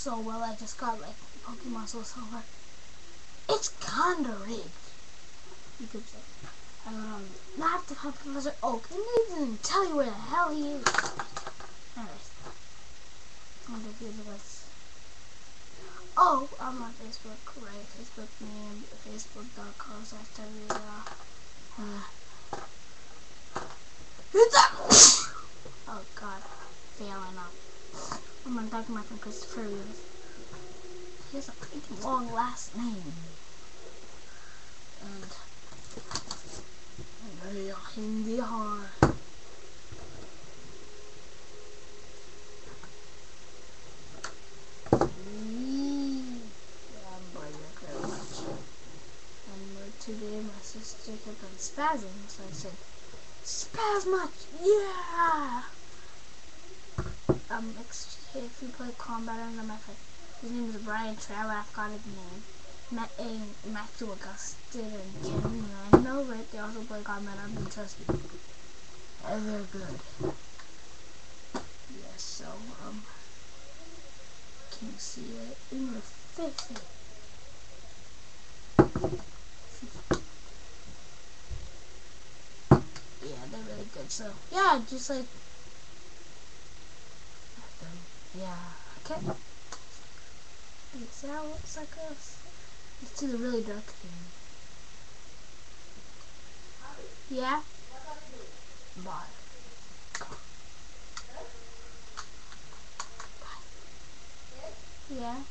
so well. I just got like Pokemon Soul Silver. It's kinda rigged, you could say. Not the Professor Oak. He didn't even tell you where the hell he is. Anyways, I'm gonna do this. Oh, I'm on Facebook, right? Facebook name, facebook.com/www. Oh God, failing up. I'm gonna talk to my friend Christopher Reeves. He has a pretty long last name. And Hindi hard. Today my sister kept on spazzing, so I said, "Spaz much, yeah!" If you play Combat under my friend, his name is Brian Trevor. I forgot his name. Matthew Augustin and Ken, I know, right? They also play Combat under, trust me. And they're good. Yes, so, can you see it in your face? Yeah, they're really good. So yeah, just like yeah. Okay. See how it looks like this? Let's do the really dark thing. Yeah. Bye. Bye. Yeah.